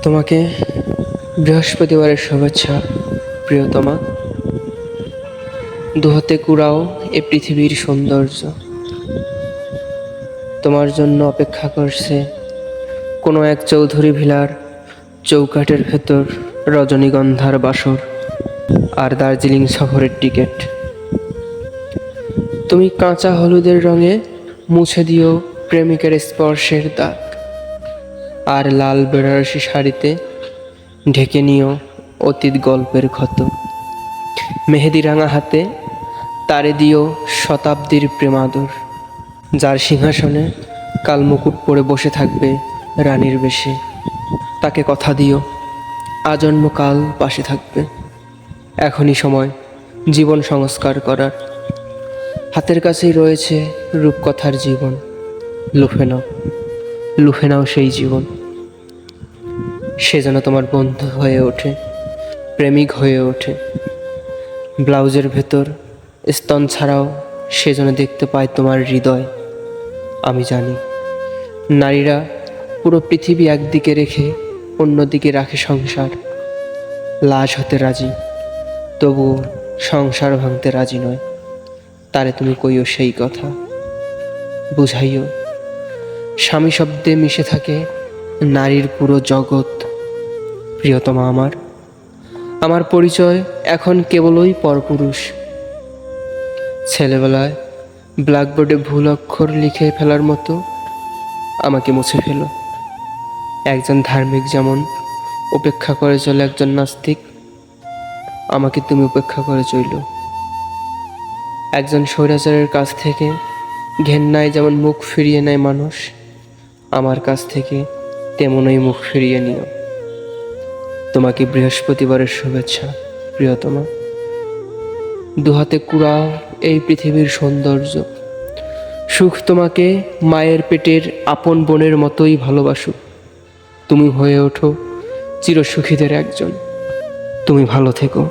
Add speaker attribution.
Speaker 1: তোমাকে বৃহস্পতিবারের শুভেচ্ছা প্রিয়তমা। দুহাতে কুড়াও এ পৃথিবীর সৌন্দর্য। তোমার জন্য অপেক্ষা করছে কোনো এক চৌধুরী ভিলার চৌকাঠের ভেতর রজনীগন্ধার বাসর আর দার্জিলিং সফরের টিকিট। তুমি কাঁচা হলুদের রঙে মুছে দিও প্রেমিকের স্পর্শের দাগ, আর লাল বেনারসি শাড়িতে ঢেকে নিও অতীত গল্পের ক্ষত। মেহেদি রাঙা হাতে তারে দিও শতাব্দীর প্রেমাদর, যার সিংহাসনে কাল মুকুট পরে বসে থাকবে রানীর বেশে। তাকে কথা দিও আজন্মকাল পাশে থাকবে। এখনই সময় জীবন সংস্কার করার। হাতের কাছেই রয়েছে রূপকথার জীবন। লুফে নাও সেই জীবন। সে যেন তোমার বন্ধু হয়ে ওঠে, প্রেমিক হয়ে ওঠে। ব্লাউজের ভেতর স্তন ছাড়াও সে যেন দেখতে পায় তোমার হৃদয়। আমি জানি নারীরা পুরো পৃথিবী একদিকে রেখে অন্যদিকে রাখে সংসার। লাশ হতে রাজি, তবুও সংসার ভাঙতে রাজি নয়। তারে তুমি কইও সেই কথা, বুঝাইও স্বামী শব্দে মিশে থাকে নারীর পুরো জগৎ। প্রিয়তমা আমার পরিচয় এখন কেবলই পরপুরুষ। ছেলেবেলায় ব্ল্যাকবোর্ডে ভুল অক্ষর লিখে ফেলার মতো আমাকে মুছে ফেলো। একজন ধার্মিক যেমন উপেক্ষা করে চলে একজন নাস্তিক, আমাকে তুমি উপেক্ষা করে চইল। একজন স্বৈরাচারের কাছ থেকে ঘেন্নায় যেমন মুখ ফিরিয়ে নেয় মানুষ, আমার কাছ থেকে তেমনই মুখ ফিরিয়ে নিও। তোমাকে বৃহস্পতিবারের শুভেচ্ছা প্রিয়তমা। দুহাতে কুড়াও এই পৃথিবীর সৌন্দর্য। সুখ তোমাকে মায়ের পেটের আপন বোনের মতোই ভালোবাসুক। তুমি হয়ে ওঠো চিরসুখীদের একজন। তুমি ভালো থেকো।